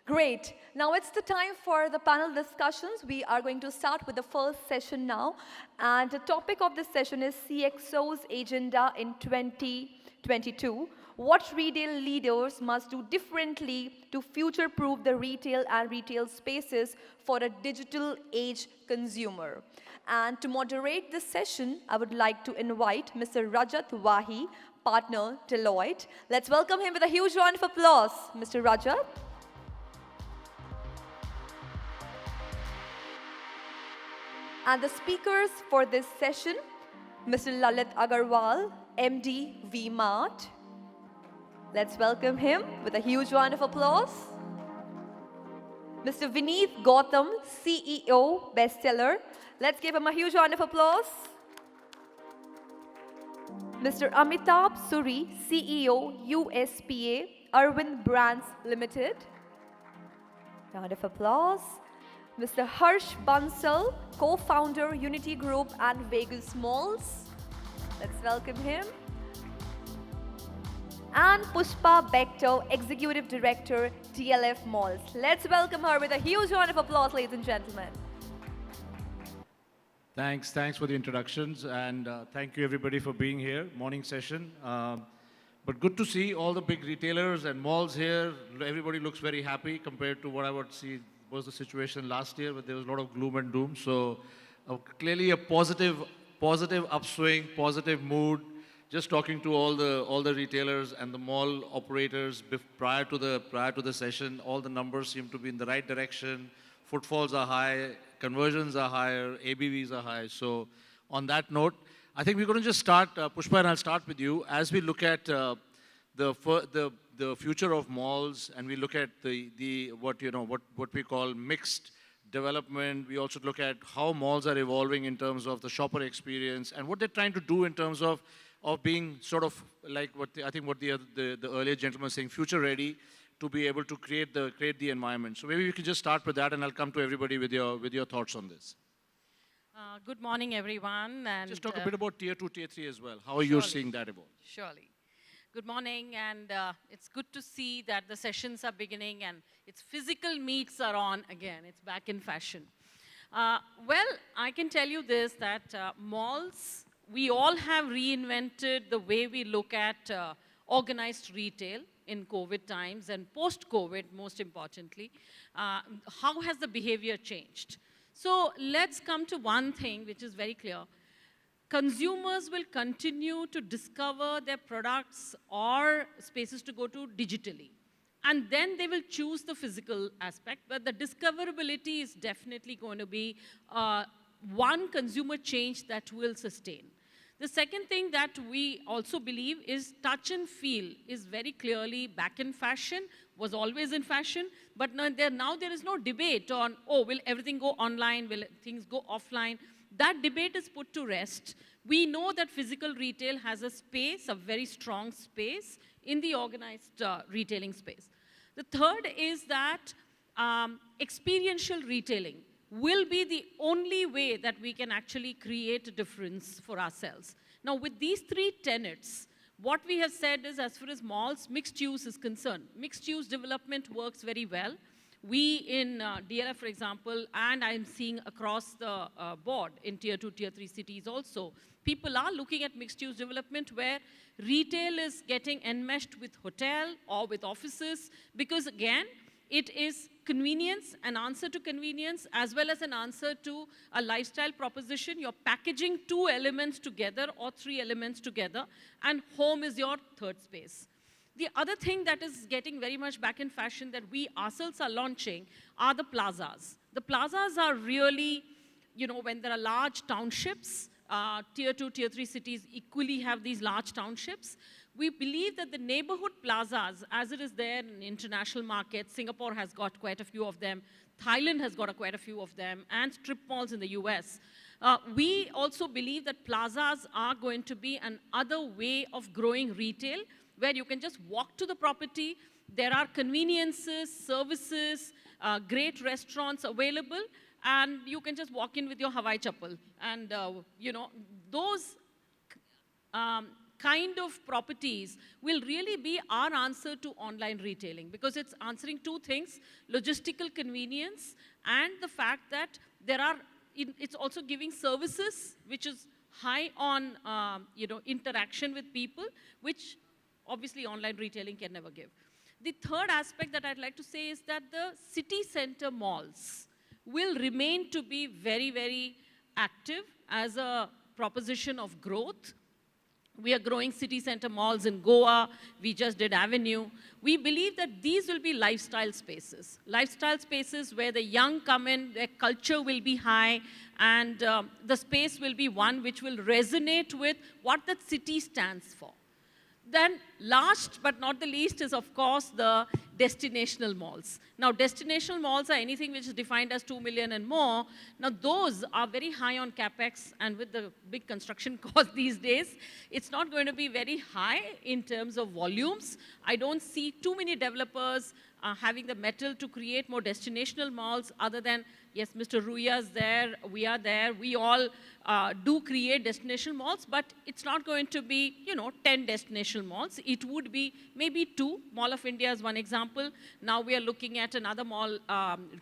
Great. Now it's the time for the panel discussions. We are going to start with the first session now. And the topic of this session is CXOS agenda in 2022. What retail leaders must do differently to future-proof the retail and retail spaces for a digital age consumer. And to moderate this session, I would like to invite Mr. Rajat Wahi, partner Deloitte. Let's welcome him with a huge round of applause. Mr. Rajat. And the speakers for this session, Mr. Lalit Agarwal, MD V-Mart. Let's welcome him with a huge round of applause. Mr. Vineet Gautam, CEO, Bestseller. Let's give him a huge round of applause. Mr. Amitabh Suri, CEO, USPA, Arvind Brands Limited. Round of applause. Mr. Harsh Bansal, co-founder, Unity Group and Vegas Malls. Let's welcome him. And Pushpa Bekto, Executive Director, DLF Malls. Let's welcome her with a huge round of applause, ladies and gentlemen. Thanks for the introductions, and thank you everybody for being here. Morning session. But good to see all the big retailers and malls here. Everybody looks very happy compared to what I would see was the situation last year, where there was a lot of gloom and doom. So clearly a positive upswing, positive mood. Just talking to all the retailers and the mall operators prior to the session, all the numbers seem to be in the right direction. Footfalls are high, conversions are higher, ABVs are high. So on that note, I think we're going to just start, Pushpa, and I'll start with you. As we look at the future of malls, and we look at what we call mixed development. We also look at how malls are evolving in terms of the shopper experience and what they're trying to do in terms of being sort of like what the earlier gentleman was saying, future ready, to be able to create the environment. So maybe we could just start with that, and I'll come to everybody with your thoughts on this. Good morning, everyone. And just talk a bit about tier 2, tier 3 as well. How are you seeing that evolve? Surely. Good morning, and it's good to see that the sessions are beginning and its physical meets are on again. It's back in fashion. Well, I can tell you this, that malls, we all have reinvented the way we look at organized retail in COVID times and post-COVID, most importantly. How has the behavior changed? So let's come to one thing which is very clear. Consumers will continue to discover their products or spaces to go to digitally. And then they will choose the physical aspect, but the discoverability is definitely going to be one consumer change that will sustain. The second thing that we also believe is touch and feel is very clearly back in fashion, was always in fashion, but now there is no debate on, oh, will everything go online, will things go offline? That debate is put to rest. We know that physical retail has a space, a very strong space in the organized retailing space. The third is that experiential retailing will be the only way that we can actually create a difference for ourselves. Now, with these three tenets, what we have said is, as far as malls, mixed use is concerned. Mixed use development works very well. We in DLF, for example, and I'm seeing across the board in tier 2, tier 3 cities also, people are looking at mixed use development where retail is getting enmeshed with hotel or with offices, because again, it is convenience, an answer to convenience, as well as an answer to a lifestyle proposition. You're packaging two elements together or three elements together, and home is your third space. The other thing that is getting very much back in fashion that we ourselves are launching are the plazas. The plazas are really, when there are large townships, tier 2, tier 3 cities equally have these large townships. We believe that the neighborhood plazas, as it is there in international markets, Singapore has got quite a few of them, Thailand has got quite a few of them, and strip malls in the US. We also believe that plazas are going to be another way of growing retail, where you can just walk to the property. There are conveniences, services, great restaurants available, and you can just walk in with your Hawaii chappal. And, those kind of properties will really be our answer to online retailing, because it's answering two things: logistical convenience and the fact that it's also giving services which is high on interaction with people, which obviously online retailing can never give. The third aspect that I'd like to say is that the city center malls will remain to be very, very active as a proposition of growth. We are growing city center malls in Goa. We just did Avenue. We believe that these will be lifestyle spaces where the young come in, their culture will be high, and the space will be one which will resonate with what that city stands for. Then last but not the least is, of course, the destinational malls. Now, destinational malls are anything which is defined as 2 million and more. Now, those are very high on capex, and with the big construction cost these days, it's not going to be very high in terms of volumes. I don't see too many developers having the metal to create more destinational malls, other than, yes, Mr. Ruya's there, we are there. We all do create destination malls, but it's not going to be, 10 destination malls. It would be maybe 2. Mall of India is one example. Now we are looking at another mall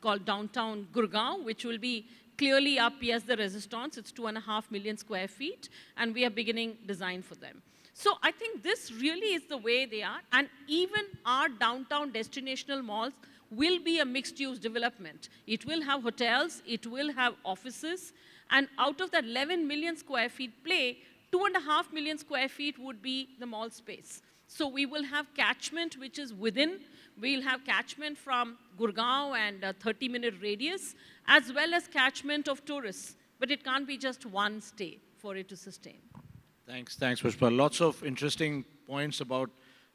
called Downtown Gurgaon, which will be clearly up, yes, the Resistance. It's 2.5 million square feet, and we are beginning design for them. So I think this really is the way they are, and even our downtown destinational malls will be a mixed-use development. It will have hotels, it will have offices, and out of that 11 million square feet play, 2.5 million square feet would be the mall space. So we will have catchment which is within. We'll have catchment from Gurgaon and a 30-minute radius, as well as catchment of tourists. But it can't be just one stay for it to sustain. Thanks, Pushpa. Lots of interesting points about,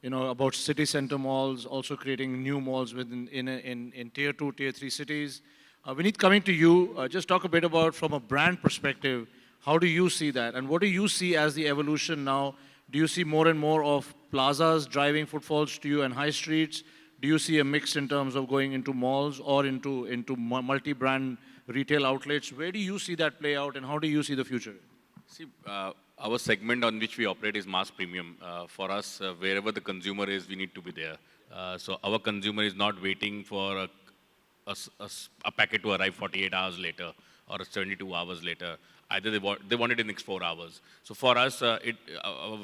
about city center malls, also creating new malls in tier 2, tier 3 cities. Vineet, coming to you, just talk a bit about, from a brand perspective, how do you see that? And what do you see as the evolution now? Do you see more and more of plazas driving footfalls to you and high streets? Do you see a mix in terms of going into malls or into multi-brand retail outlets? Where do you see that play out, and how do you see the future? See, our segment on which we operate is mass premium. For us, wherever the consumer is, we need to be there. So our consumer is not waiting for a packet to arrive 48 hours later or 72 hours later. Either they want it in the next 4 hours. So for us, a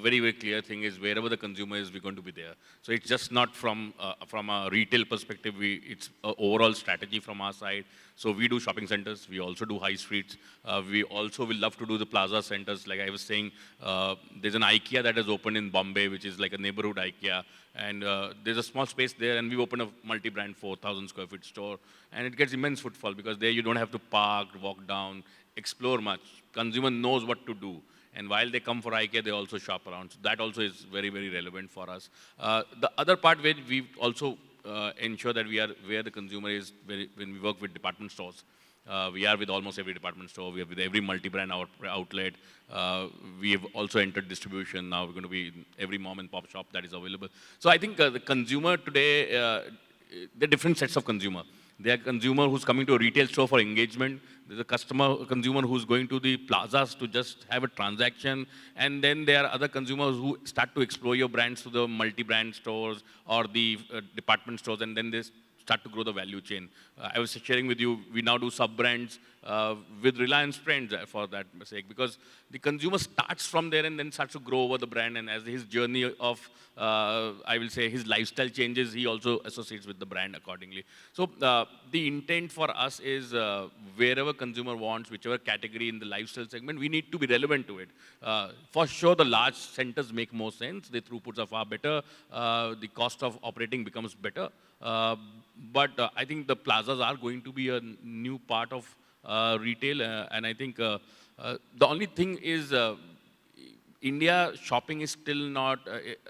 very, very clear thing is, wherever the consumer is, we're going to be there. So it's just not from a retail perspective. It's an overall strategy from our side. So we do shopping centers. We also do high streets. We also will love to do the plaza centers. Like I was saying, there's an IKEA that has opened in Bombay, which is like a neighborhood IKEA. And there's a small space there, and we open a multi-brand 4,000 square feet store. And it gets immense footfall, because there you don't have to park, walk down, explore much. Consumer knows what to do. And while they come for IKEA, they also shop around. So that also is very, very relevant for us. The other part where we also ensure that we are where the consumer is when we work with department stores. We are with almost every department store. We are with every multi-brand outlet. We have also entered distribution. Now we're going to be in every mom and pop shop that is available. So I think the consumer today, there are different sets of consumer. There are consumer who's coming to a retail store for engagement. There's a consumer who's going to the plazas to just have a transaction. And then there are other consumers who start to explore your brands to the multi-brand stores or the department stores, and then they start to grow the value chain. I was sharing with you, we now do sub-brands with Reliance Friends for that sake, because the consumer starts from there and then starts to grow over the brand, and as his journey of, I will say, his lifestyle changes, he also associates with the brand accordingly. So the intent for us is wherever consumer wants, whichever category in the lifestyle segment, we need to be relevant to it. For sure, the large centers make more sense. The throughputs are far better. The cost of operating becomes better. But I think the plazas are going to be a new part of retail, and I think the only thing is India shopping is still not,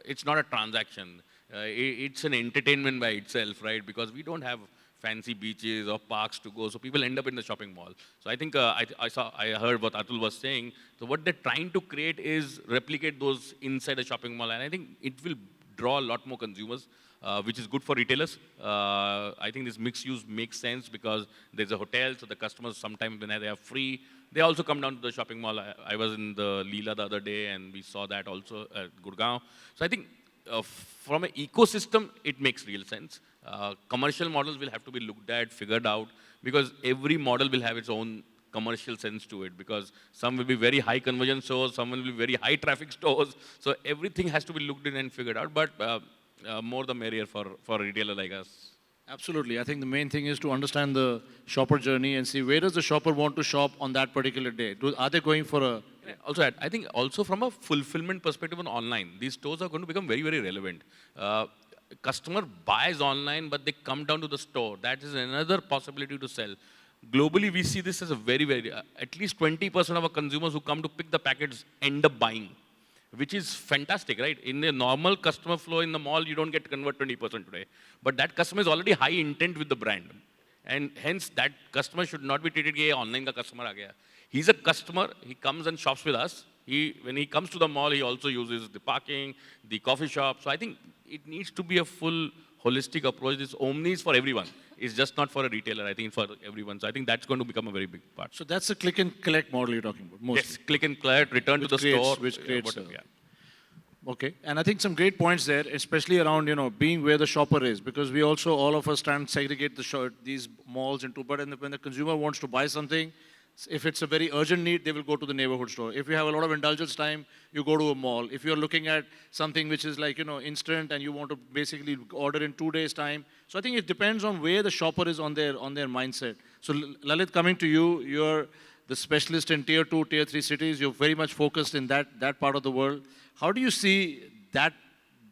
it's not a transaction. It's an entertainment by itself, right? Because we don't have fancy beaches or parks to go, so people end up in the shopping mall. So I think I heard what Atul was saying. So what they're trying to create is replicate those inside a shopping mall, and I think it will draw a lot more consumers. which is good for retailers. I think this mixed use makes sense because there's a hotel, so the customers sometimes when they are free, they also come down to the shopping mall. I was in the Leela the other day and we saw that also at Gurgaon. So I think from an ecosystem, it makes real sense. Commercial models will have to be looked at, figured out, because every model will have its own commercial sense to it, because some will be very high conversion stores, some will be very high traffic stores. So everything has to be looked in and figured out, but more the merrier for a retailer like us. Absolutely. I think the main thing is to understand the shopper journey and see where does the shopper want to shop on that particular day. Are they going for a... Also, I think also from a fulfillment perspective on online, these stores are going to become very, very relevant. Customer buys online, but they come down to the store. That is another possibility to sell. Globally, we see this as a very, very, at least 20% of our consumers who come to pick the packets end up buying, which is fantastic, right? In the normal customer flow in the mall, you don't get to convert 20% today. But that customer is already high intent with the brand. And hence, that customer should not be treated as online ka customer aa gaya. He's a customer, he comes and shops with us. When he comes to the mall, he also uses the parking, the coffee shop. So I think it needs to be a full holistic approach. This Omni is for everyone. It's just not for a retailer, I think for everyone. So I think that's going to become a very big part. So that's the click and collect model you're talking about, mostly. Yes, click and collect, return to the store. Which creates... whatever, yeah. Okay, and I think some great points there, especially around, being where the shopper is, because we also, all of us try and segregate these malls into, but when the consumer wants to buy something, if it's a very urgent need, they will go to the neighborhood store. If you have a lot of indulgence time, you go to a mall. If you're looking at something which is like, instant and you want to basically order in 2 days time. So I think it depends on where the shopper is on their mindset. So Lalit, coming to you, you're the specialist in tier 2, tier 3 cities. You're very much focused in that part of the world. How do you see that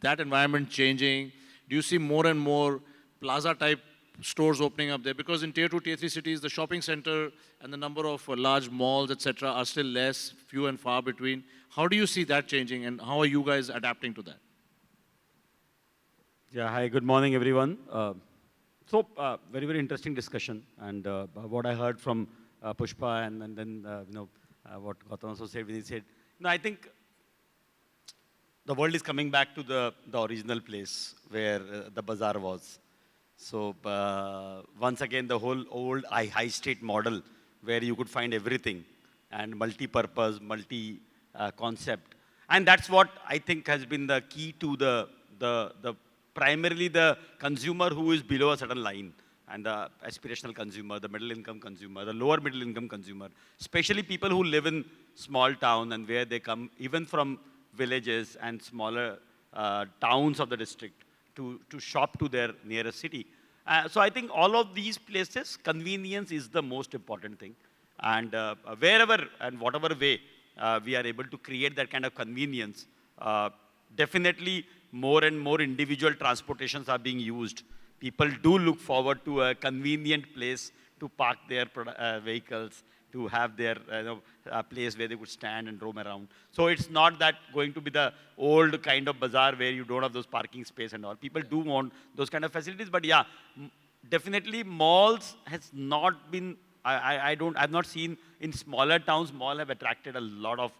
environment changing? Do you see more and more plaza-type stores opening up there? Because in tier 2, tier 3 cities, the shopping center and the number of large malls, etc., are still less, few and far between. How do you see that changing, and how are you guys adapting to that? Yeah, hi, good morning, everyone. Very, very interesting discussion. And what I heard from Pushpa and then, what Gautam also said when he said, I think the world is coming back to the original place where the bazaar was. So once again, the whole old high street model where you could find everything and multi-purpose, multi-concept. And that's what I think has been the key to the primarily the consumer who is below a certain line, and the aspirational consumer, the middle income consumer, the lower middle income consumer, especially people who live in small town and where they come even from villages and smaller towns of the district to shop to their nearest city. So I think all of these places, convenience is the most important thing. And wherever and whatever way we are able to create that kind of convenience, definitely more and more individual transportations are being used. People do look forward to a convenient place to park their vehicles, to have their place where they could stand and roam around. So it's not that going to be the old kind of bazaar where you don't have those parking space and all. People do want those kind of facilities, but yeah, definitely malls has not been, I've not seen in smaller towns, mall have attracted a lot of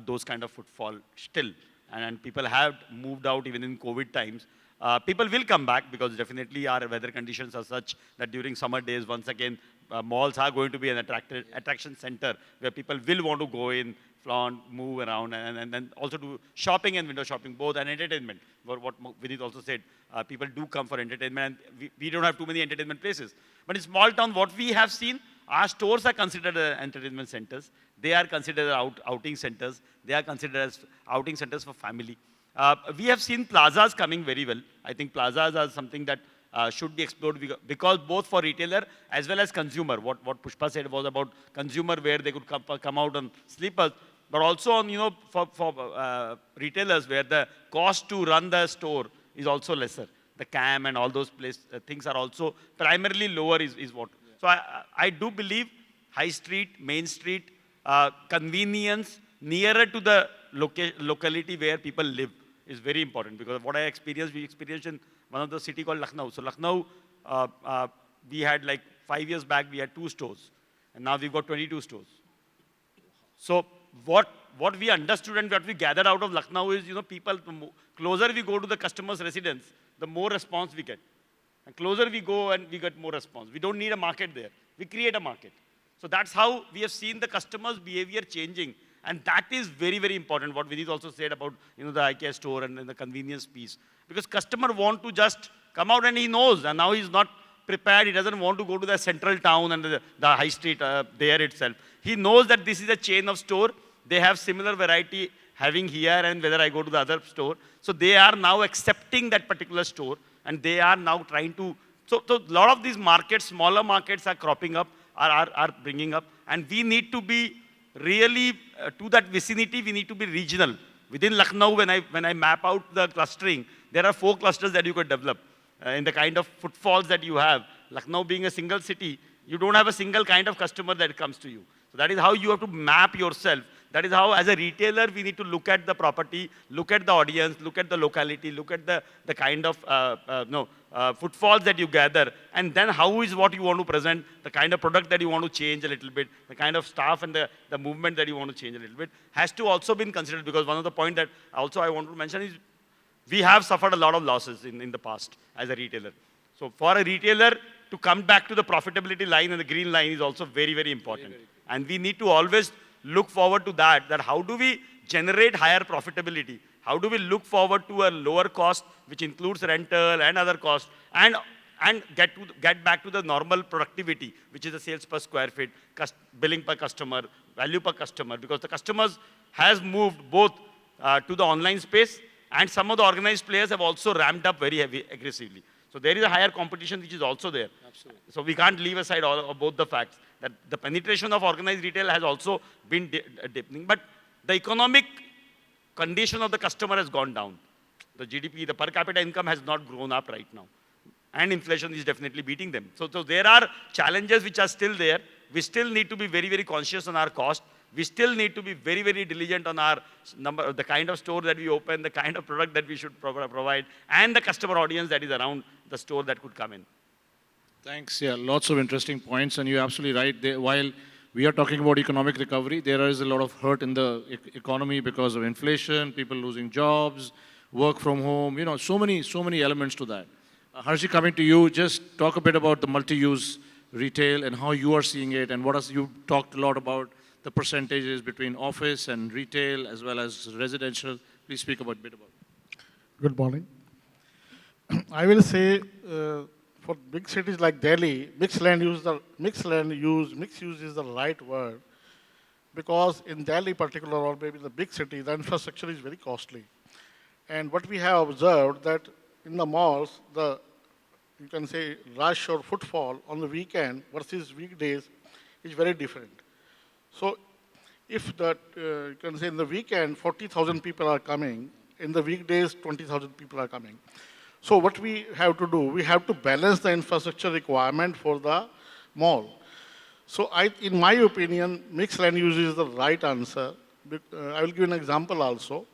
those kind of footfall still. And people have moved out even in COVID times. People will come back because definitely our weather conditions are such that during summer days, once again, malls are going to be an attraction center where people will want to go in, flaunt, move around, and then also do shopping and window shopping, both, and entertainment. What Vinith also said, people do come for entertainment, and we don't have too many entertainment places. But in small town, what we have seen, our stores are considered entertainment centers. They are considered outing centers. They are considered as outing centers for family. We have seen plazas coming very well. I think plazas are something that should be explored because both for retailer as well as consumer. What Pushpa said was about consumer where they could come out on sleepers, but also on for retailers where the cost to run the store is also lesser. The CAM and all those things are also primarily lower is what. So I do believe high street, main street, convenience nearer to the locality where people live is very important, because what we experienced in one of the city called Lucknow. So Lucknow, we had like 5 years back, we had 2 stores, and now we've got 22 stores. So what we understood and what we gathered out of Lucknow is, people, closer we go to the customer's residence, the more response we get. And closer we go and we get more response. We don't need a market there. We create a market. So that's how we have seen the customer's behavior changing. And that is very, very important, what Vinith also said about the IKEA store and the convenience piece. Because customer want to just come out and he knows, and now he's not prepared. He doesn't want to go to the central town and the high street there itself. He knows that this is a chain of store. They have similar variety having here and whether I go to the other store. So they are now accepting that particular store and they are now trying to, so a lot of these markets, smaller markets are cropping up, are bringing up, and we need to be really, to that vicinity, we need to be regional. Within Lucknow, when I map out the clustering, there are 4 clusters that you could develop in the kind of footfalls that you have. Lucknow being a single city, you don't have a single kind of customer that comes to you. So that is how you have to map yourself. That is how, as a retailer, we need to look at the property, look at the audience, look at the locality, look at the kind of footfalls that you gather, and then how is what you want to present, the kind of product that you want to change a little bit, the kind of staff and the movement that you want to change a little bit, has to also be considered, because one of the points that also I want to mention is we have suffered a lot of losses in the past as a retailer. So for a retailer to come back to the profitability line and the green line is also very, very important. And we need to always look forward to that how do we generate higher profitability? How do we look forward to a lower cost, which includes rental and other costs, and get back to the normal productivity, which is the sales per square feet, billing per customer, value per customer, because the customers has moved both to the online space, and some of the organized players have also ramped up very aggressively. So there is a higher competition which is also there. Absolutely. So we can't leave aside both the facts that the penetration of organized retail has also been deepening, but the economic condition of the customer has gone down. The GDP, the per capita income has not grown up right now. And inflation is definitely beating them. So there are challenges which are still there. We still need to be very, very conscious on our cost. We still need to be very, very diligent on our number, the kind of store that we open, the kind of product that we should provide, and the customer audience that is around the store that could come in. Thanks. Yeah, lots of interesting points, and you're absolutely right. While we are talking about economic recovery, there is a lot of hurt in the economy because of inflation, people losing jobs, work from home, so many elements to that. Harshi, coming to you, just talk a bit about the multi-use retail and how you are seeing it, and you talked a lot about the percentages between office and retail as well as residential. Please speak a bit about it. Good morning. I will say for big cities like Delhi, mixed use is the right word, because in Delhi particular, or maybe the big city, the infrastructure is very costly. And what we have observed that in the malls, you can say rush or footfall on the weekend versus weekdays is very different. So if you can say in the weekend, 40,000 people are coming, in the weekdays, 20,000 people are coming. So what we have to do, we have to balance the infrastructure requirement for the mall. So in my opinion, mixed land use is the right answer. I will give an example also.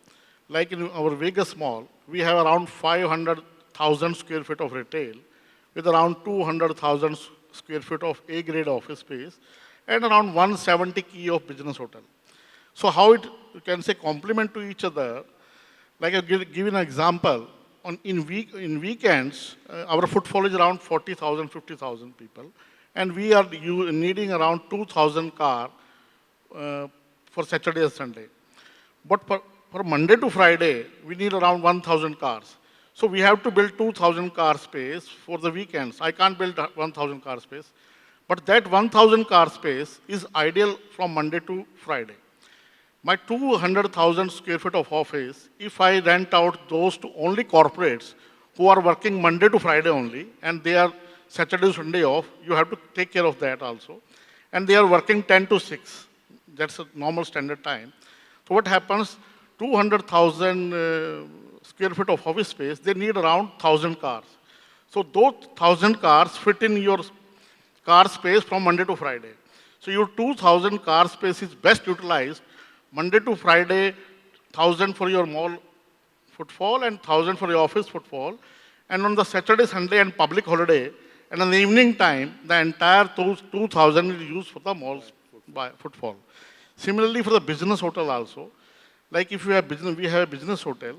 Like in our Vegas mall, we have around 500,000 square feet of retail with around 200,000 square feet of A-grade office space and around 170 key of business hotel. So how it, you can say, complement to each other, like I'll give an example. In weekends, our footfall is around 40,000, 50,000 people, and we are needing around 2,000 cars for Saturday and Sunday. But for Monday to Friday, we need around 1,000 cars. So we have to build 2,000 car space for the weekends. I can't build 1,000 car space. But that 1,000 car space is ideal from Monday to Friday. My 200,000 square feet of office, if I rent out those to only corporates who are working Monday to Friday only, and they are Saturday, Sunday off, you have to take care of that also. And they are working 10 to 6. That's a normal standard time. So what happens, 200,000 square feet of office space, they need around 1,000 cars. So those 1,000 cars fit in your car space from Monday to Friday. So your 2,000 car space is best utilized Monday to Friday, 1,000 for your mall footfall and 1,000 for your office footfall. And on the Saturday, Sunday and public holiday, and in the evening time, the entire 2,000 is used for the mall's footfall. Similarly, for the business hotel also, like if we have a business hotel,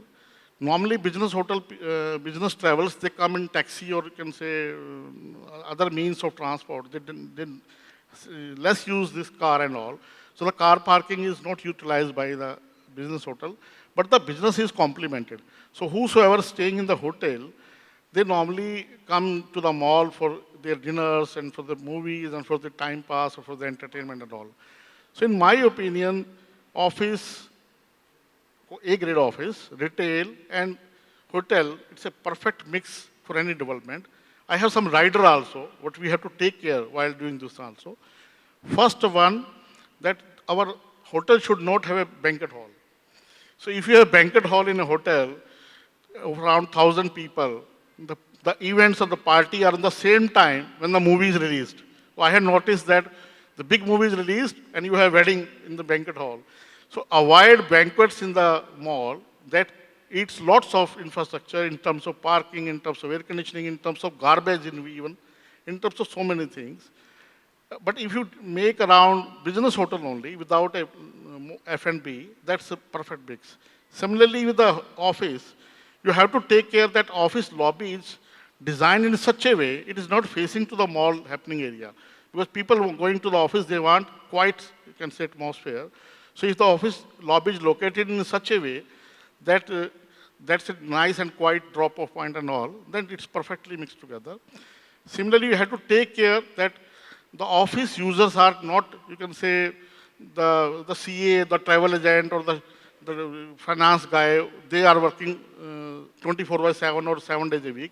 Normally, business travels, they come in taxi or you can say other means of transport. They less use this car and all. So the car parking is not utilized by the business hotel, but the business is complemented. So whosoever staying in the hotel, they normally come to the mall for their dinners and for the movies and for the time pass or for the entertainment and all. So in my opinion, office A-grade office, retail, and hotel, it's a perfect mix for any development. I have some rider also, what we have to take care while doing this also. First one, that our hotel should not have a banquet hall. So if you have a banquet hall in a hotel of around 1,000 people, the events of the party are in the same time when the movie is released. So I had noticed that the big movie is released and you have wedding in the banquet hall. So avoid banquets in the mall that eats lots of infrastructure in terms of parking, in terms of air conditioning, in terms of garbage even, in terms of so many things. But if you make around business hotel only without a F&B, that's a perfect mix. Similarly, with the office, you have to take care that office lobby is designed in such a way it is not facing to the mall happening area. Because people who are going to the office, they want quite, you can say, atmosphere. So if the office lobby is located in such a way that that's a nice and quiet drop-off point and all, then it's perfectly mixed together. Similarly, you have to take care that the office users are not, you can say, the CA, the travel agent, or the finance guy, they are working 24 by 7 or 7 days a week.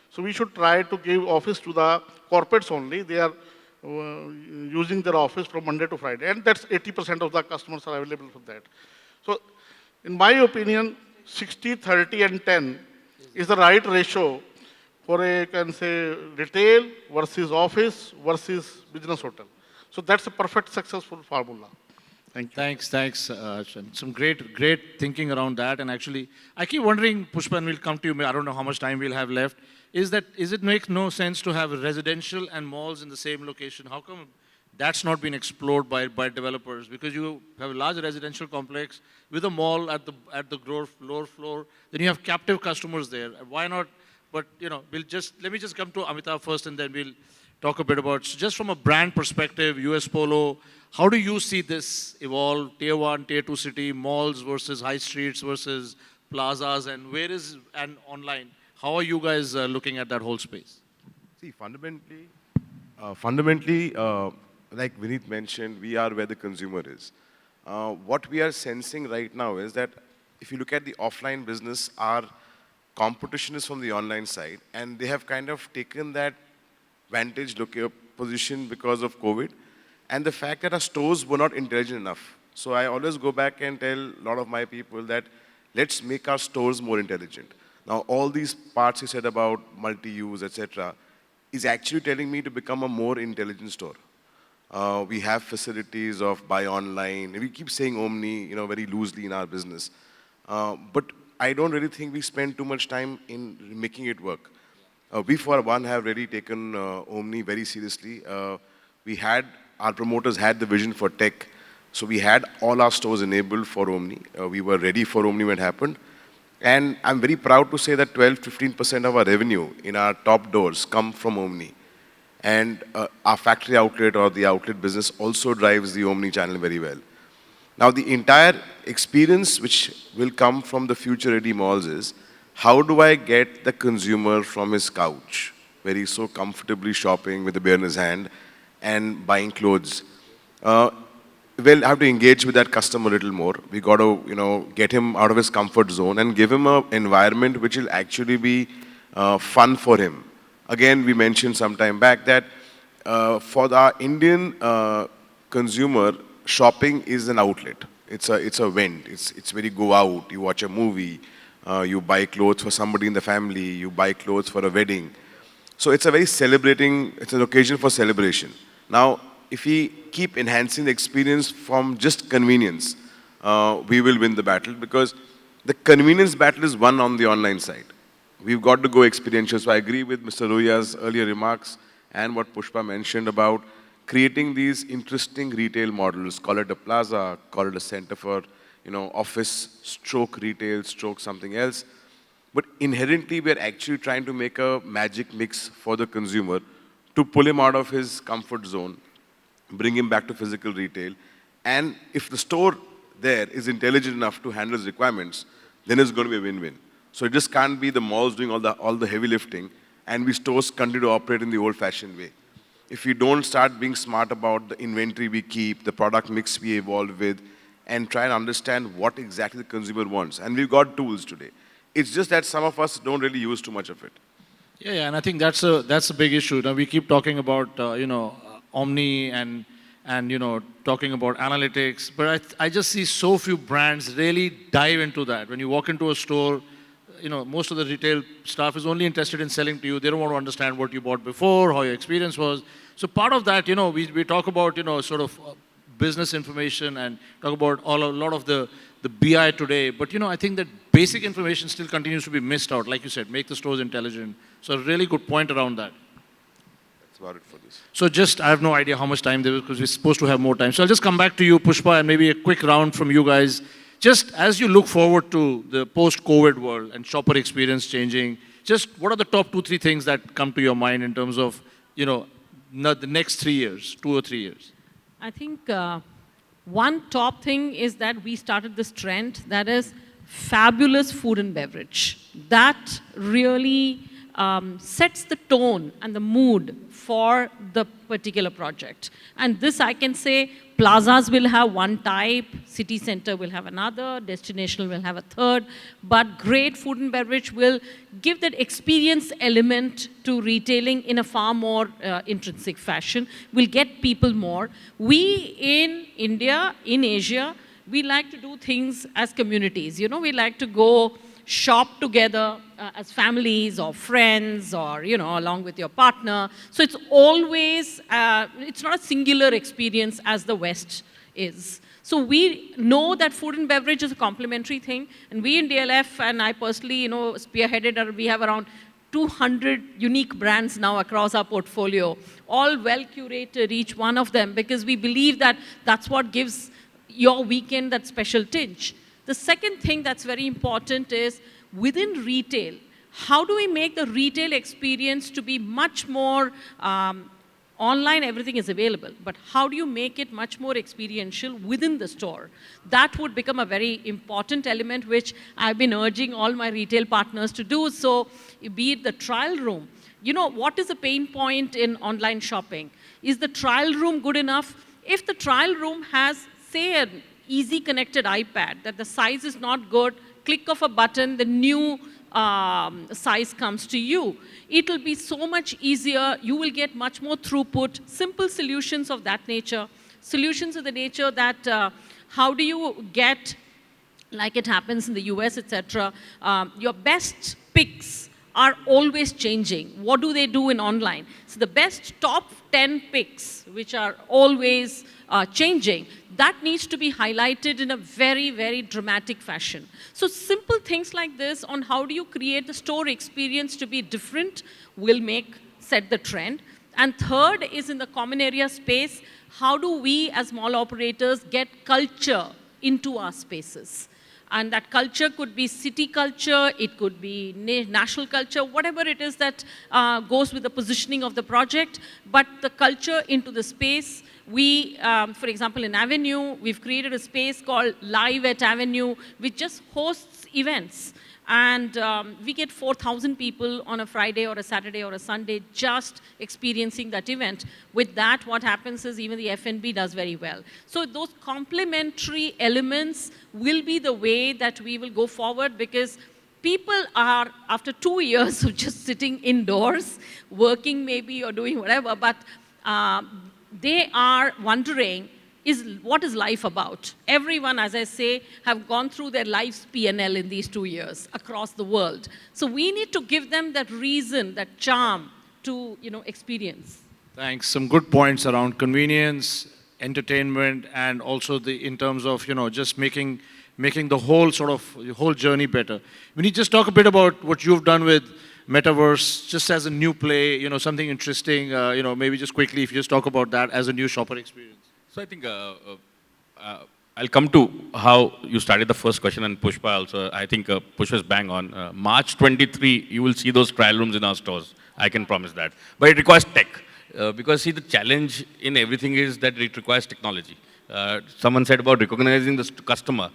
So we should try to give office to the corporates only. They are using their office from Monday to Friday. And that's 80% of the customers are available for that. So in my opinion, 60, 30, and 10 is the right ratio for a, can say, retail versus office versus business hotel. So that's a perfect successful formula. Thank you. Thanks, Shan. Some great thinking around that. And actually, I keep wondering, Pushpa, and we'll come to you, I don't know how much time we'll have left, is it makes no sense to have residential and malls in the same location? How come that's not been explored by developers? Because you have a large residential complex with a mall at the lower floor, then you have captive customers there. Why not? But, let me just come to Amitabh first, and then we'll talk a bit about, so just from a brand perspective, US Polo, how do you see this evolve, tier 1, tier 2 city, malls versus high streets versus plazas, and online? How are you guys looking at that whole space? See, fundamentally, like Vineet mentioned, we are where the consumer is. What we are sensing right now is that if you look at the offline business, our competition is from the online side, and they have kind of taken that vantage position because of COVID, and the fact that our stores were not intelligent enough. So I always go back and tell a lot of my people that let's make our stores more intelligent. Now, all these parts you said about multi-use, etc., is actually telling me to become a more intelligent store. We have facilities of buy online. We keep saying omni, very loosely in our business. But I don't really think we spend too much time in making it work. We, for one, have really taken omni very seriously. Our promoters had the vision for tech. So we had all our stores enabled for omni. We were ready for omni when it happened. And I'm very proud to say that 12-15% of our revenue in our top doors come from omni. And our factory outlet or the outlet business also drives the omni channel very well. Now, the entire experience which will come from the future-ready malls is, how do I get the consumer from his couch, where he's so comfortably shopping with a beer in his hand and buying clothes? We'll have to engage with that customer a little more. We got to, get him out of his comfort zone and give him an environment which will actually be fun for him. Again, we mentioned some time back that for the Indian consumer, shopping is an outlet. It's a vent. It's where you go out, you watch a movie, you buy clothes for somebody in the family, you buy clothes for a wedding. So it's it's an occasion for celebration. Now, if we keep enhancing the experience from just convenience, we will win the battle, because the convenience battle is won on the online side. We've got to go experiential. So I agree with Mr. Ruya's earlier remarks and what Pushpa mentioned about creating these interesting retail models, call it a plaza, call it a center for, office stroke retail, stroke something else. But inherently, we're actually trying to make a magic mix for the consumer to pull him out of his comfort zone, bring him back to physical retail. And if the store there is intelligent enough to handle his requirements, then it's going to be a win-win. So it just can't be the malls doing all the heavy lifting and we stores continue to operate in the old-fashioned way. If we don't start being smart about the inventory we keep, the product mix we evolve with, and try and understand what exactly the consumer wants. And we've got tools today. It's just that some of us don't really use too much of it. Yeah, and I think that's a big issue. Now we keep talking about omni and talking about analytics, but I just see so few brands really dive into that. When you walk into a store, most of the retail staff is only interested in selling to you. They don't want to understand what you bought before, how your experience was. So part of that, we talk about sort of business information and talk about a lot of the BI today. But I think that basic information still continues to be missed out. Like you said, make the stores intelligent. So a really good point around that. That's about it for this. So I have no idea how much time there is because we're supposed to have more time. So I'll just come back to you, Pushpa, and maybe a quick round from you guys. Just as you look forward to the post-COVID world and shopper experience changing, just what are the top 2-3 things that come to your mind in terms of, the next 3 years, 2 or 3 years? I think one top thing is that we started this trend that is fabulous food and beverage. That really sets the tone and the mood for the particular project. And this I can say, plazas will have one type, city center will have another, destination will have a third, but great food and beverage will give that experience element to retailing in a far more intrinsic fashion, will get people more. We in India, in Asia, we like to do things as communities. We like to go shop together as families or friends or, along with your partner. So it's always, it's not a singular experience as the West is. So we know that food and beverage is a complementary thing. And we in DLF, and I personally, spearheaded, we have around 200 unique brands now across our portfolio, all well curated, each one of them, because we believe that that's what gives your weekend that special tinge. The second thing that's very important is within retail, how do we make the retail experience to be much more online, everything is available, but how do you make it much more experiential within the store? That would become a very important element, which I've been urging all my retail partners to do. So be it the trial room. What is a pain point in online shopping? Is the trial room good enough? If the trial room has, say, an easy connected iPad, that the size is not good, click of a button, the new size comes to you. It will be so much easier. You will get much more throughput, simple solutions of that nature, solutions of the nature that how do you get, like it happens in the US, etc., your best picks are always changing. What do they do in online? So the best top 10 picks, which are always changing, that needs to be highlighted in a very, very dramatic fashion. So simple things like this on how do you create the store experience to be different will set the trend. And third is in the common area space, how do we as mall operators get culture into our spaces? And that culture could be city culture, it could be national culture, whatever it is that goes with the positioning of the project, but the culture into the space. We, for example, in Avenue, we've created a space called Live at Avenue, which just hosts events. And we get 4,000 people on a Friday or a Saturday or a Sunday just experiencing that event. With that, what happens is even the F&B does very well. So those complementary elements will be the way that we will go forward, because people are, after 2 years of just sitting indoors, working maybe or doing whatever, but they are wondering, what is life about? Everyone, as I say, have gone through their life's P&L in these 2 years across the world. So we need to give them that reason, that charm to experience. Thanks. Some good points around convenience, entertainment, and also in terms of just making the whole journey better. We need to just talk a bit about what you've done with Metaverse, just as a new play, something interesting. Maybe just quickly, if you just talk about that as a new shopper experience. So I think I'll come to how you started the first question and Pushpa also. I think Pushpa's bang on. March 23, you will see those trial rooms in our stores. I can promise that. But it requires tech. Because see, the challenge in everything is that it requires technology. Someone said about recognizing the customer.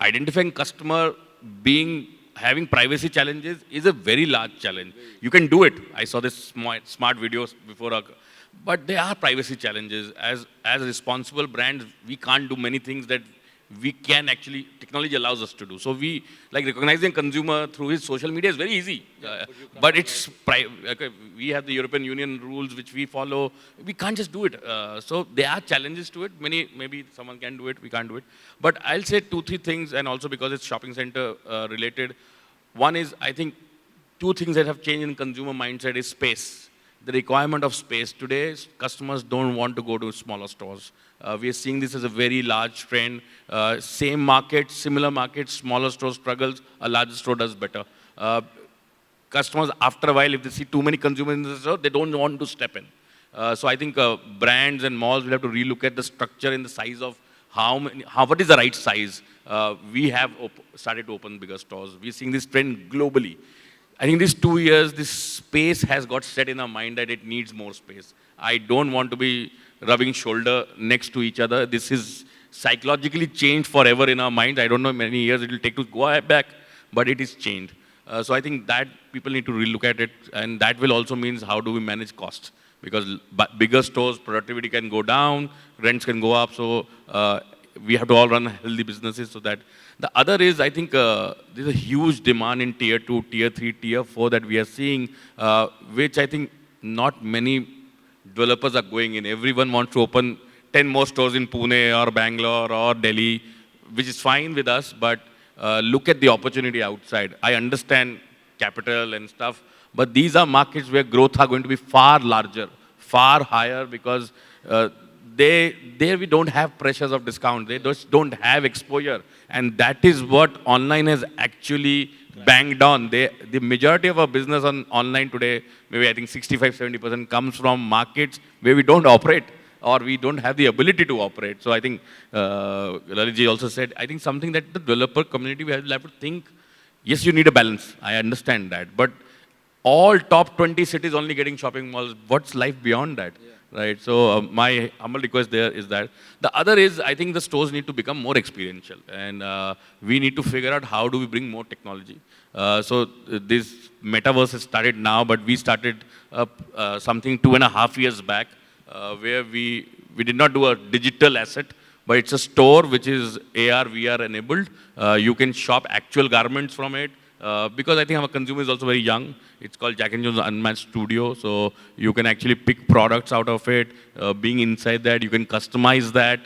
Identifying customer having privacy challenges is a very large challenge. You can do it. I saw this smart videos before, but there are privacy challenges. As responsible brands, we can't do many things that we can actually, technology allows us to do. So we, like recognizing consumer through his social media is very easy. But it's, okay, we have the European Union rules which we follow. We can't just do it. So there are challenges to it. Maybe someone can do it, we can't do it. But I'll say 2-3 things, and also because it's shopping center related. One is, I think, 2 things that have changed in consumer mindset is space. The requirement of space. Today, customers don't want to go to smaller stores. We are seeing this as a very large trend. Same market, similar markets, smaller store struggles, a larger store does better. Customers, after a while, if they see too many consumers in the store, they don't want to step in. So I think brands and malls will have to relook at the structure and the size of what is the right size. We have started to open bigger stores. We're seeing this trend globally. I think these 2 years, this space has got set in our mind that it needs more space. I don't want to be rubbing shoulder next to each other. This is psychologically changed forever in our minds. I don't know how many years it will take to go back, but it is changed. So I think that people need to relook at it, and that will also means how do we manage costs? Because bigger stores, productivity can go down, rents can go up, so we have to all run healthy businesses so that. The other is, I think, there's a huge demand in Tier 2, Tier 3, Tier 4 that we are seeing, which I think not many developers are going in. Everyone wants to open 10 more stores in Pune or Bangalore or Delhi, which is fine with us, but look at the opportunity outside. I understand capital and stuff, but these are markets where growth are going to be far larger, far higher, because there we don't have pressures of discount. They just don't have exposure. And that is what online has actually banged on. The majority of our business on online today, maybe I think 65-70% comes from markets where we don't operate or we don't have the ability to operate. So I think Lalitji also said, I think something that the developer community will have to think, yes, you need a balance. I understand that. But all top 20 cities only getting shopping malls, what's life beyond that? Right, so my humble request there is that. The other is, I think the stores need to become more experiential, and we need to figure out how do we bring more technology. So this metaverse has started now, but we started something 2.5 years back, where we did not do a digital asset, but it's a store which is AR, VR enabled. You can shop actual garments from it. Because I think our consumer is also very young. It's called Jack and Jones Unmatched Studio. So you can actually pick products out of it. Being inside that, you can customize that.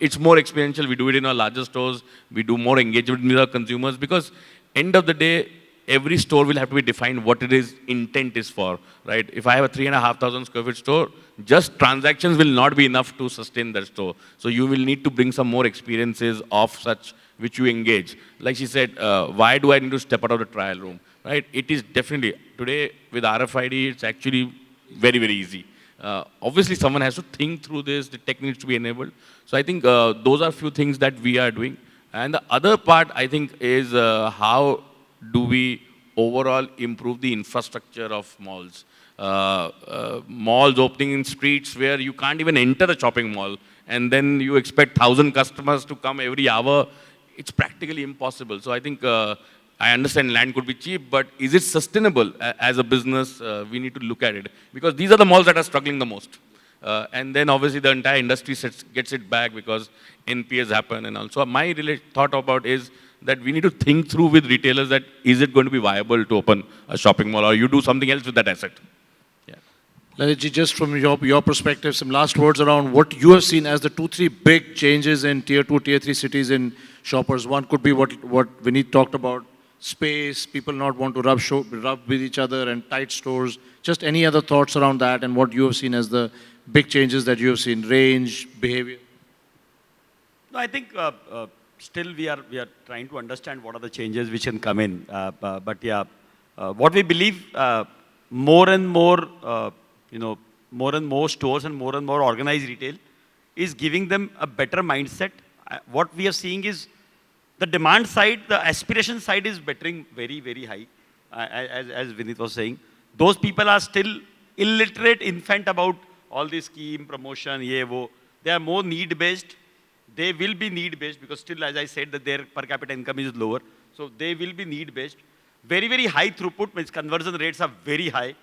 It's more experiential. We do it in our larger stores. We do more engagement with our consumers, because end of the day, every store will have to be defined what it is intent is for, right? If I have a 3,500 square feet store, just transactions will not be enough to sustain that store. So you will need to bring some more experiences of such which you engage. Like she said, why do I need to step out of the trial room, right? It is definitely, today with RFID, it's actually very, very easy. Obviously, someone has to think through this, the tech needs to be enabled. So I think those are a few things that we are doing. And the other part, I think, is how do we overall improve the infrastructure of malls? Malls opening in streets where you can't even enter the shopping mall, and then you expect 1,000 customers to come every hour. It's practically impossible. So I think I understand land could be cheap, but is it sustainable as a business? We need to look at it, because these are the malls that are struggling the most. And then obviously the entire industry gets it back because NPAs happen and also. My thought about is that we need to think through with retailers that is it going to be viable to open a shopping mall, or you do something else with that asset. Yeah. Lalitji, just from your perspective, some last words around what you have seen as the 2-3 big changes in Tier 2, Tier 3 cities in shoppers. One could be what Vineet talked about, space, people not want to rub with each other, and tight stores. Just any other thoughts around that and what you have seen as the big changes that you have seen, range, behavior? No, I think still we are trying to understand what are the changes which can come in. But yeah, what we believe, more and more, more and more stores and more organized retail is giving them a better mindset. what we are seeing is the demand side, the aspiration side is bettering very, very high, as Vinit was saying. Those people are still illiterate infant about all this scheme, promotion, ye, wo. They are more need-based. They will be need-based because still, as I said, that their per capita income is lower. So they will be need-based. Very, very high throughput, means conversion rates are very high.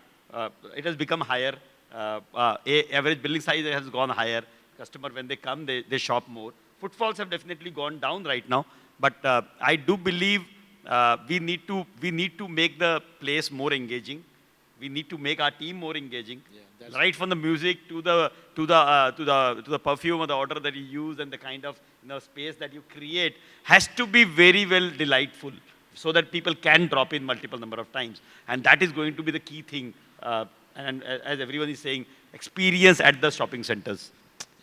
It has become higher. Average billing size has gone higher. Customer, when they come, they shop more. Footfalls have definitely gone down right now. But I do believe we need to make the place more engaging. We need to make our team more engaging. Right from the music to the perfume or the order that you use and the kind of space that you create has to be very well delightful so that people can drop in multiple number of times. And that is going to be the key thing. And as everyone is saying, experience at the shopping centers.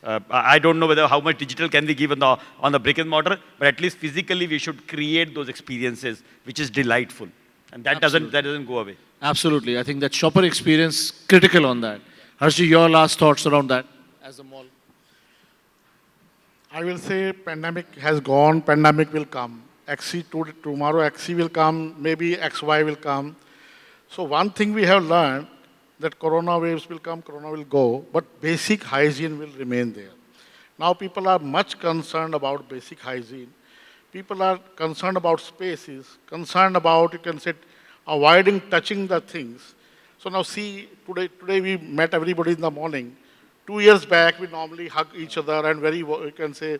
I don't know how much digital can we give on the brick and mortar, but at least physically we should create those experiences which is delightful. And that doesn't go away. Absolutely. I think that shopper experience critical on that. Harshi, your last thoughts around that as a mall? I will say pandemic has gone, pandemic will come. Tomorrow XC will come, maybe XY will come. So one thing we have learned, that corona waves will come, corona will go, but basic hygiene will remain there. Now people are much concerned about basic hygiene. People are concerned about spaces, concerned about, you can say, avoiding touching the things. So now see, today we met everybody in the morning. 2 years back, we normally hug each other and you can say,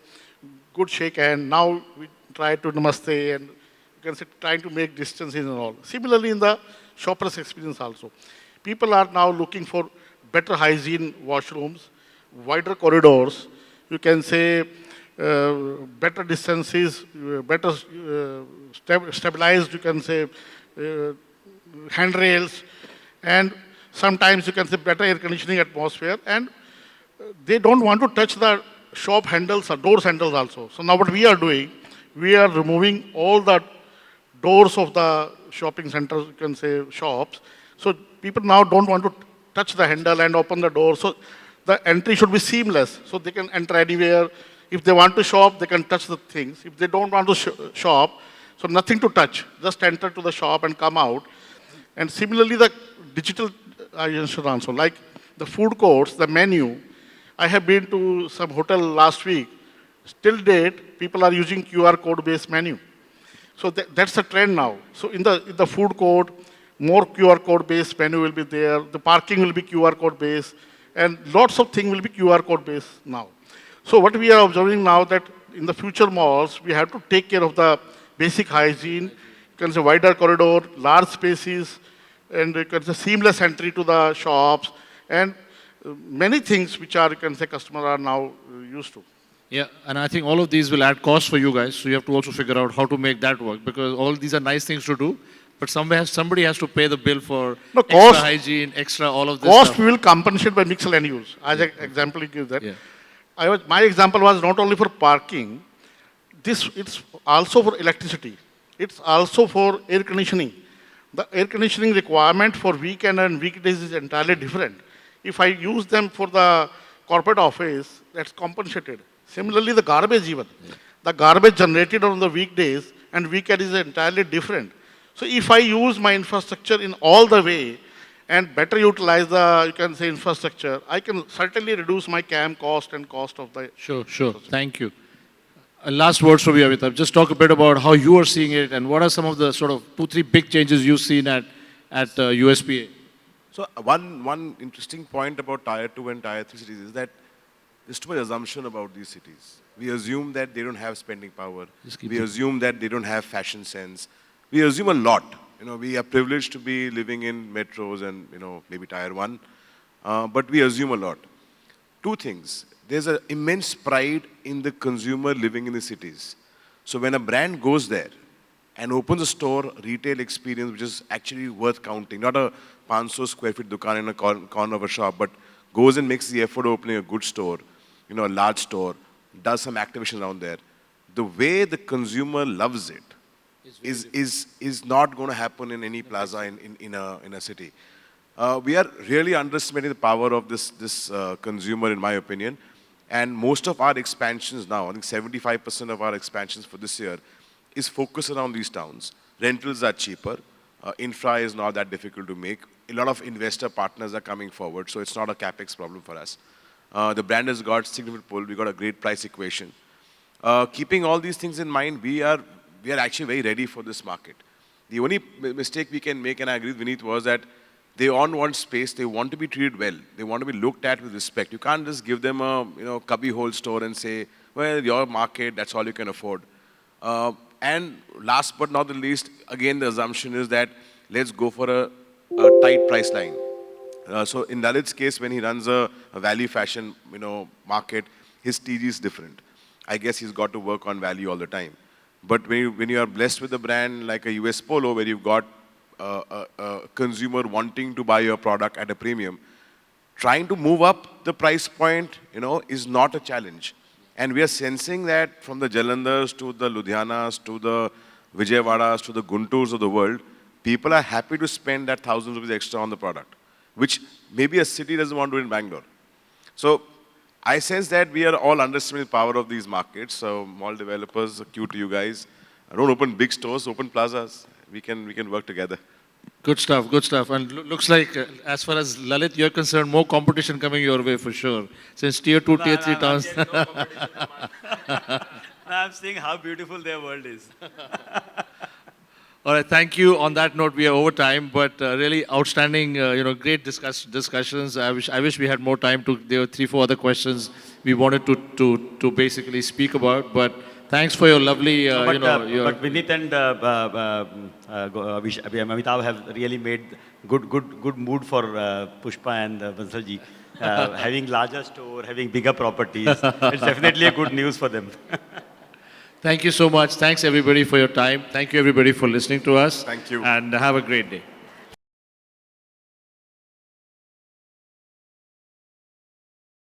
good shake hand. Now we try to namaste and you can say, trying to make distances and all. Similarly, in the shopper's experience also. People are now looking for better hygiene washrooms, wider corridors, you can say better distances, better stabilized, you can say handrails, and sometimes you can say better air conditioning atmosphere, and they don't want to touch the shop handles or doors handles also. So now what we are doing, we are removing all the doors of the shopping centers, you can say shops. So people now don't want to touch the handle and open the door. So the entry should be seamless. So they can enter anywhere. If they want to shop, they can touch the things. If they don't want to shop, so nothing to touch. Just enter to the shop and come out. And similarly, the digital should also, like the food courts, the menu. I have been to some hotel last week. Still date, people are using QR code-based menu. So that's the trend now. So in the food court, more QR code-based menu will be there. The parking will be QR code-based. And lots of things will be QR code-based now. So what we are observing now that in the future malls, we have to take care of the basic hygiene. You can say wider corridor, large spaces, and you can say seamless entry to the shops, and many things which are, you can say, customers are now used to. Yeah, and I think all of these will add cost for you guys. So you have to also figure out how to make that work, because all these are nice things to do, but somebody has to pay the bill for extra hygiene, extra all of this cost stuff. We will compensate by mixed land use. As an example, you give that. Yeah. My example was not only for parking. It's also for electricity. It's also for air conditioning. The air conditioning requirement for weekend and weekdays is entirely different. If I use them for the corporate office, that's compensated. Similarly, the garbage even. The garbage generated on the weekdays and weekend is entirely different. So if I use my infrastructure in all the way and better utilize the, you can say, infrastructure, I can certainly reduce my CAM cost and cost of the... Sure. Thank you. Last words from you, Amitabh. Just talk a bit about how you are seeing it and what are some of the sort of 2-3 big changes you've seen at USPA. So one interesting point about Tier 2 and Tier 3 cities is that there's too much assumption about these cities. We assume that they don't have spending power. We assume that they don't have fashion sense. We assume a lot. We are privileged to be living in metros and, maybe Tier 1. But we assume a lot. Two things. There's an immense pride in the consumer living in the cities. So when a brand goes there and opens a store, retail experience, which is actually worth counting, not a 500 square feet dukaan in a corner of a shop, but goes and makes the effort of opening a good store, a large store, does some activation around there. The way the consumer loves it is not going to happen in any plaza in a city. We are really underestimating the power of this consumer, in my opinion. And most of our expansions now, I think 75% of our expansions for this year is focused around these towns. Rentals are cheaper. Infra is not that difficult to make. A lot of investor partners are coming forward, so it's not a capex problem for us. The brand has got significant pull. We got a great price equation. Keeping all these things in mind, we are actually very ready for this market. The only mistake we can make, and I agree with Vineet, was that they all want space. They want to be treated well. They want to be looked at with respect. You can't just give them a cubby hole store and say, well, your market, that's all you can afford. And last but not the least, again, the assumption is that let's go for a tight price line. So in Lalit's case, when he runs a value fashion market, his TG is different. I guess he's got to work on value all the time. But when you are blessed with a brand like a US Polo, where you've got a consumer wanting to buy your product at a premium, trying to move up the price point, is not a challenge. And we are sensing that from the Jalandhars to the Ludhianas to the Vijaywadas to the Gunturs of the world, people are happy to spend that 1,000 rupees extra on the product, which maybe a city doesn't want to do in Bangalore. So I sense that we are all underestimating the power of these markets. So mall developers, cue to you guys. Don't open big stores, open plazas. We can work together. Good stuff, good stuff. And looks like, as far as Lalit, you're concerned, more competition coming your way for sure. Since tier 2, tier 3 towns. I'm seeing how beautiful their world is. All right, thank you. On that note, we are over time, but really outstanding, great discussions. I wish we had more time to. There were 3, 4 other questions we wanted to basically speak about, but thanks for your lovely, But Vineet and Amitabh have really made good mood for Pushpa and Bansalji. Having larger store, having bigger properties, it's definitely a good news for them. Thank you so much. Thanks everybody for your time. Thank you everybody for listening to us. Thank you. And have a great day.